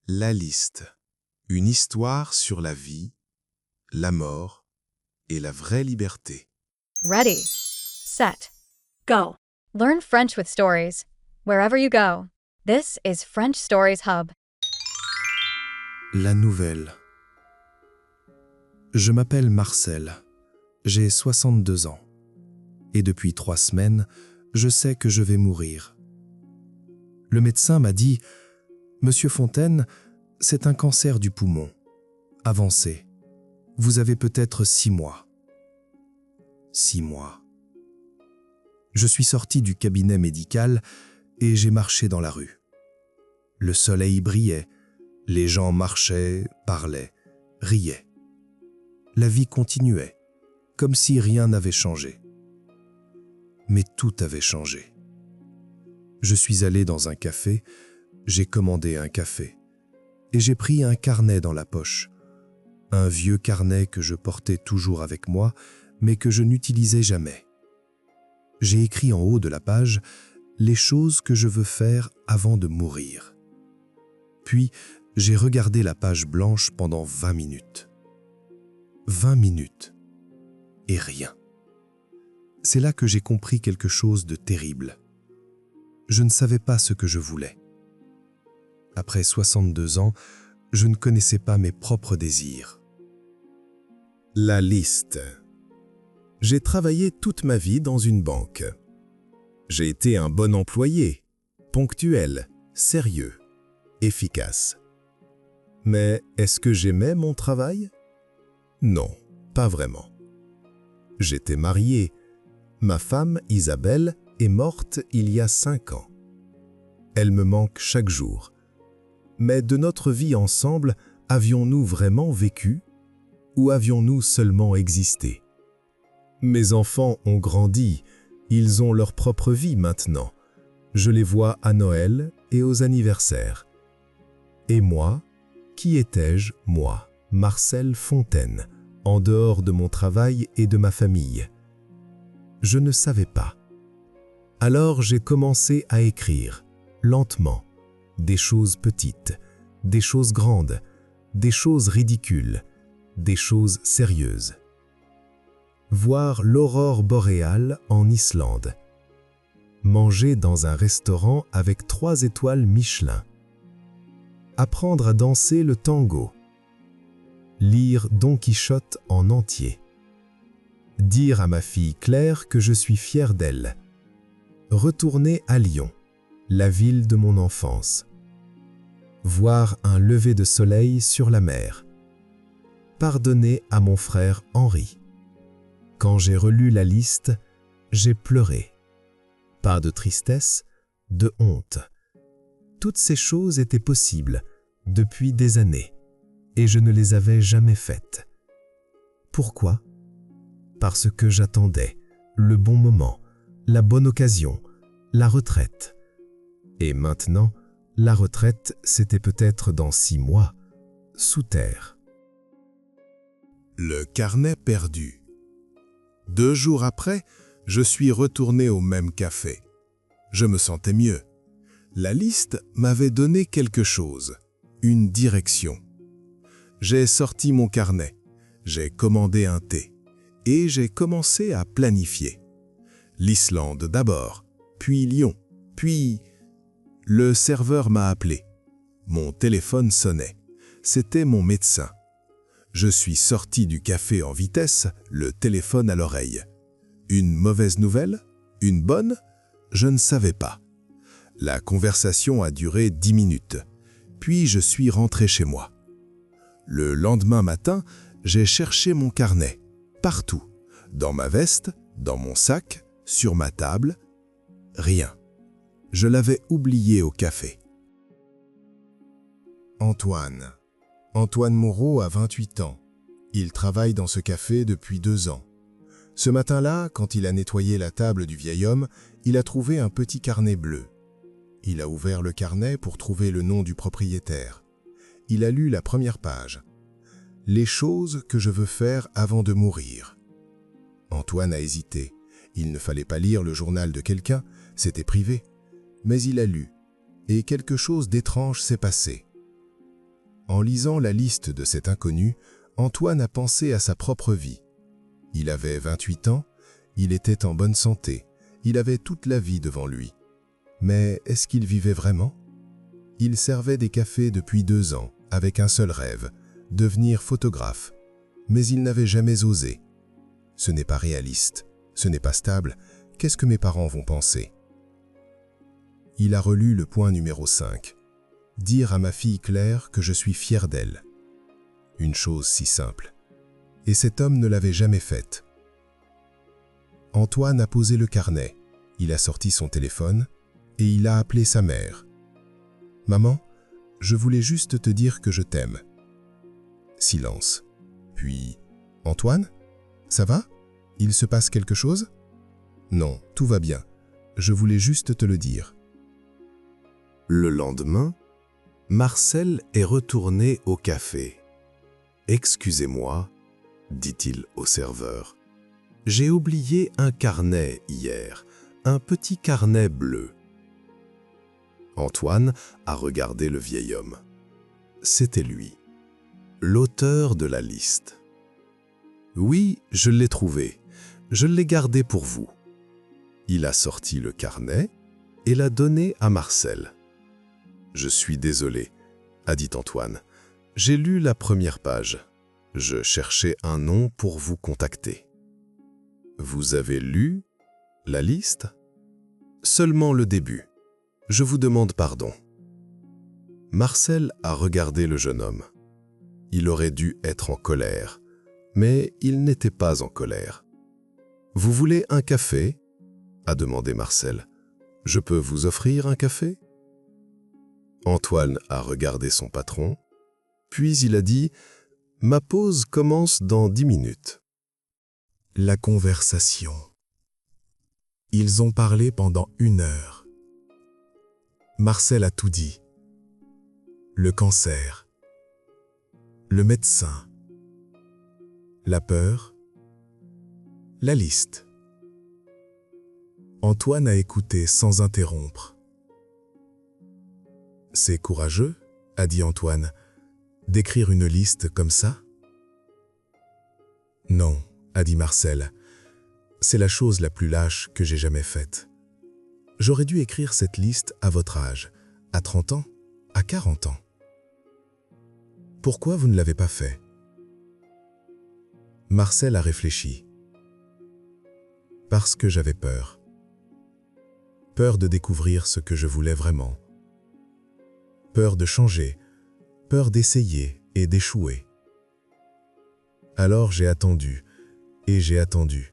La liste. Une histoire sur la vie, la mort et la vraie liberté. Ready, set, go. Learn French with stories, wherever you go. This is French Stories Hub. La nouvelle. Je m'appelle Marcel. J'ai 62 ans. Et depuis 3 semaines, je sais que je vais mourir. Le médecin m'a dit « Monsieur Fontaine, c'est un cancer du poumon. Avancé. Vous avez peut-être 6 mois. » 6 mois. Je suis sorti du cabinet médical et j'ai marché dans la rue. Le soleil brillait, les gens marchaient, parlaient, riaient. La vie continuait, comme si rien n'avait changé. Mais tout avait changé. Je suis allé dans un café, j'ai commandé un café, et j'ai pris un carnet dans la poche. Un vieux carnet que je portais toujours avec moi, mais que je n'utilisais jamais. J'ai écrit en haut de la page les choses que je veux faire avant de mourir. Puis, j'ai regardé la page blanche pendant 20 minutes. 20 minutes. Et rien. C'est là que j'ai compris quelque chose de terrible. Je ne savais pas ce que je voulais. Après 62 ans, je ne connaissais pas mes propres désirs. La liste. J'ai travaillé toute ma vie dans une banque. J'ai été un bon employé, ponctuel, sérieux, efficace. Mais est-ce que j'aimais mon travail? Non, pas vraiment. J'étais marié. Ma femme, Isabelle, est morte il y a 5 ans. Elle me manque chaque jour. Mais de notre vie ensemble, avions-nous vraiment vécu? Ou avions-nous seulement existé? Mes enfants ont grandi, ils ont leur propre vie maintenant. Je les vois à Noël et aux anniversaires. Et moi, qui étais-je, moi, Marcel Fontaine, en dehors de mon travail et de ma famille? Je ne savais pas. Alors j'ai commencé à écrire, lentement, des choses petites, des choses grandes, des choses ridicules, des choses sérieuses. Voir l'aurore boréale en Islande. Manger dans un restaurant avec 3 étoiles Michelin. Apprendre à danser le tango. Lire Don Quichotte en entier. Dire à ma fille Claire que je suis fier d'elle. Retourner à Lyon, la ville de mon enfance. Voir un lever de soleil sur la mer. Pardonner à mon frère Henri. Quand j'ai relu la liste, j'ai pleuré. Pas de tristesse, de honte. Toutes ces choses étaient possibles depuis des années, et je ne les avais jamais faites. Pourquoi? Parce que j'attendais le bon moment, la bonne occasion, la retraite. Et maintenant, la retraite, c'était peut-être dans 6 mois, sous terre. Le carnet perdu. 2 jours après, je suis retourné au même café. Je me sentais mieux. La liste m'avait donné quelque chose, une direction. J'ai sorti mon carnet, j'ai commandé un thé et j'ai commencé à planifier. L'Islande d'abord, puis Lyon, puis... Le serveur m'a appelé. Mon téléphone sonnait. C'était mon médecin. Je suis sorti du café en vitesse, le téléphone à l'oreille. Une mauvaise nouvelle? Une bonne? Je ne savais pas. La conversation a duré 10 minutes. Puis je suis rentré chez moi. Le lendemain matin, j'ai cherché mon carnet, partout. Dans ma veste, dans mon sac, sur ma table. Rien. Je l'avais oublié au café. Antoine. Antoine Moreau a 28 ans. Il travaille dans ce café depuis 2 ans. Ce matin-là, quand il a nettoyé la table du vieil homme, il a trouvé un petit carnet bleu. Il a ouvert le carnet pour trouver le nom du propriétaire. Il a lu la première page. « Les choses que je veux faire avant de mourir ». Antoine a hésité. Il ne fallait pas lire le journal de quelqu'un, c'était privé. Mais il a lu, et quelque chose d'étrange s'est passé. En lisant la liste de cet inconnu, Antoine a pensé à sa propre vie. Il avait 28 ans, il était en bonne santé, il avait toute la vie devant lui. Mais est-ce qu'il vivait vraiment? Il servait des cafés depuis 2 ans, avec un seul rêve, devenir photographe. Mais il n'avait jamais osé. Ce n'est pas réaliste, ce n'est pas stable, qu'est-ce que mes parents vont penser? Il a relu le point numéro 5. Dire à ma fille Claire que je suis fier d'elle. Une chose si simple. Et cet homme ne l'avait jamais faite. Antoine a posé le carnet, il a sorti son téléphone et il a appelé sa mère. « Maman, je voulais juste te dire que je t'aime. » Silence. Puis, « Antoine, ça va? Il se passe quelque chose? » « Non, tout va bien. Je voulais juste te le dire. » Le lendemain, Marcel est retourné au café. « Excusez-moi, dit-il au serveur. J'ai oublié un carnet hier, un petit carnet bleu. » Antoine a regardé le vieil homme. C'était lui, l'auteur de la liste. « Oui, je l'ai trouvé. Je l'ai gardé pour vous. » Il a sorti le carnet et l'a donné à Marcel. « Je suis désolé, » a dit Antoine. « J'ai lu la première page. Je cherchais un nom pour vous contacter. » « Vous avez lu la liste? » « Seulement le début. Je vous demande pardon. » Marcel a regardé le jeune homme. Il aurait dû être en colère, mais il n'était pas en colère. « Vous voulez un café ?» a demandé Marcel. « Je peux vous offrir un café ?» Antoine a regardé son patron, puis il a dit « Ma pause commence dans 10 minutes. » La conversation. Ils ont parlé pendant 1 heure. Marcel a tout dit. Le cancer, le médecin, la peur, la liste. Antoine a écouté sans interrompre. « C'est courageux, » a dit Antoine, « d'écrire une liste comme ça ?»« Non, » a dit Marcel, « c'est la chose la plus lâche que j'ai jamais faite. J'aurais dû écrire cette liste à votre âge, à 30 ans, à 40 ans. Pourquoi vous ne l'avez pas fait ?» Marcel a réfléchi. « Parce que j'avais peur. Peur de découvrir ce que je voulais vraiment. Peur de changer, peur d'essayer et d'échouer. Alors j'ai attendu, et j'ai attendu.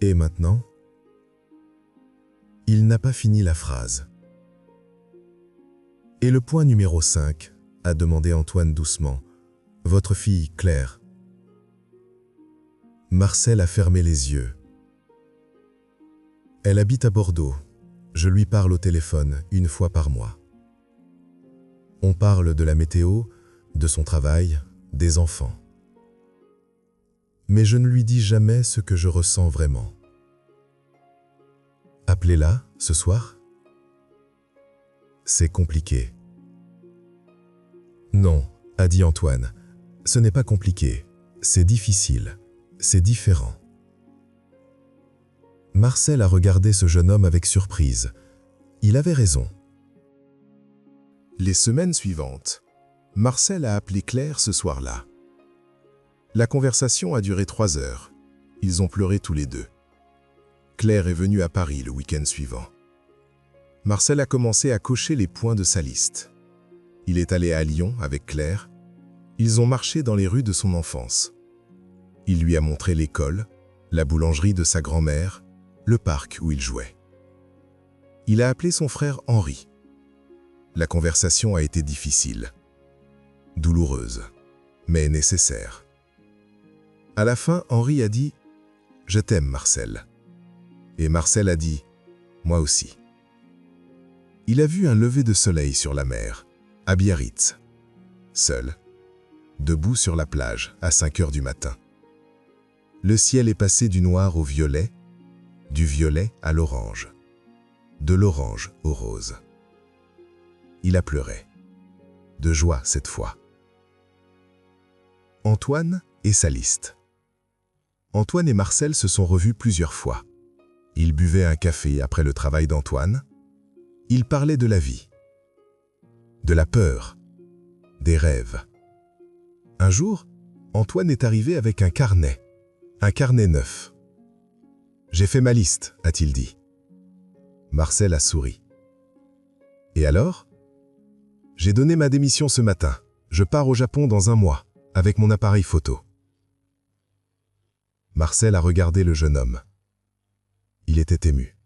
Et maintenant, il n'a pas fini la phrase. « Et le point numéro 5, a demandé Antoine doucement, votre fille Claire. » Marcel a fermé les yeux. « Elle habite à Bordeaux. Je lui parle au téléphone 1 fois par mois. On parle de la météo, de son travail, des enfants. Mais je ne lui dis jamais ce que je ressens vraiment. Appelez-la ce soir? C'est compliqué. » Non, a dit Antoine, ce n'est pas compliqué, c'est difficile, c'est différent. Marcel a regardé ce jeune homme avec surprise. Il avait raison. Les semaines suivantes, Marcel a appelé Claire ce soir-là. La conversation a duré 3 heures. Ils ont pleuré tous les deux. Claire est venue à Paris le week-end suivant. Marcel a commencé à cocher les points de sa liste. Il est allé à Lyon avec Claire. Ils ont marché dans les rues de son enfance. Il lui a montré l'école, la boulangerie de sa grand-mère, le parc où il jouait. Il a appelé son frère Henri. La conversation a été difficile, douloureuse, mais nécessaire. À la fin, Henri a dit « Je t'aime, Marcel ». Et Marcel a dit « Moi aussi ». Il a vu un lever de soleil sur la mer, à Biarritz, seul, debout sur la plage à 5 heures du matin. Le ciel est passé du noir au violet, du violet à l'orange, de l'orange au rose. Il a pleuré. de joie cette fois. Antoine et sa liste. Antoine et Marcel se sont revus plusieurs fois. Ils buvaient un café après le travail d'Antoine. Ils parlaient de la vie, de la peur, des rêves. Un jour, Antoine est arrivé avec un carnet neuf. « J'ai fait ma liste », a-t-il dit. Marcel a souri. « Et alors ? » ?»« J'ai donné ma démission ce matin. Je pars au Japon dans 1 mois, avec mon appareil photo. » Marcel a regardé le jeune homme. Il était ému.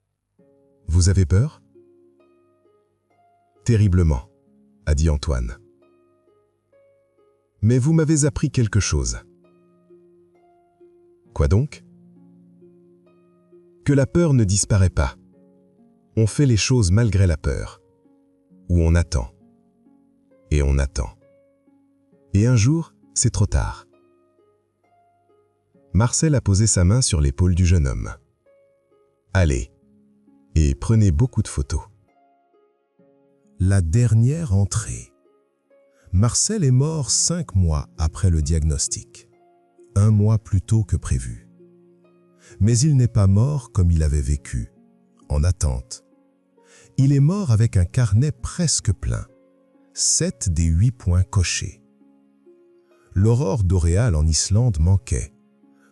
« Vous avez peur ? » ?»« Terriblement, » a dit Antoine. « Mais vous m'avez appris quelque chose. » »« Quoi donc ? » ?»« Que la peur ne disparaît pas. On fait les choses malgré la peur. Ou on attend. Et on attend. Et un jour, c'est trop tard. » Marcel a posé sa main sur l'épaule du jeune homme. « Allez, et prenez beaucoup de photos. » La dernière entrée. Marcel est mort 5 mois après le diagnostic, 1 mois plus tôt que prévu. Mais il n'est pas mort comme il avait vécu, en attente. Il est mort avec un carnet presque plein, 7 des 8 points cochés. L'aurore boréale en Islande manquait.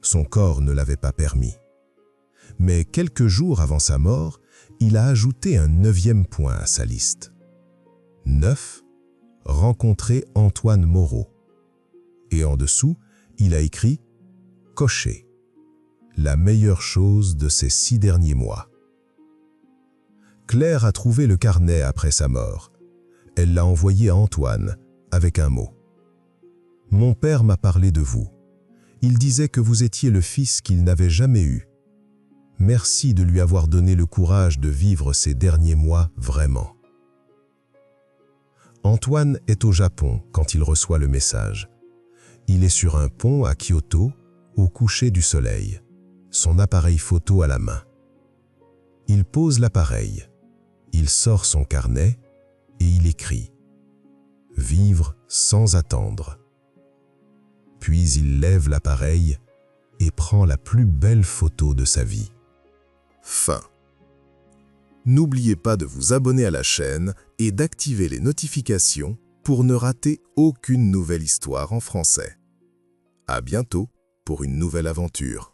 Son corps ne l'avait pas permis. Mais quelques jours avant sa mort, il a ajouté un 9e point à sa liste. 9. Rencontrer Antoine Moreau. Et en dessous, il a écrit « Coché. La meilleure chose de ces 6 derniers mois. » Claire a trouvé le carnet après sa mort. Elle l'a envoyé à Antoine avec un mot. « Mon père m'a parlé de vous. Il disait que vous étiez le fils qu'il n'avait jamais eu. Merci de lui avoir donné le courage de vivre ces derniers mois vraiment. » Antoine est au Japon quand il reçoit le message. Il est sur un pont à Kyoto, au coucher du soleil, son appareil photo à la main. Il pose l'appareil, il sort son carnet et il écrit « Vivre sans attendre ». Puis il lève l'appareil et prend la plus belle photo de sa vie. Fin. N'oubliez pas de vous abonner à la chaîne et d'activer les notifications pour ne rater aucune nouvelle histoire en français. À bientôt pour une nouvelle aventure.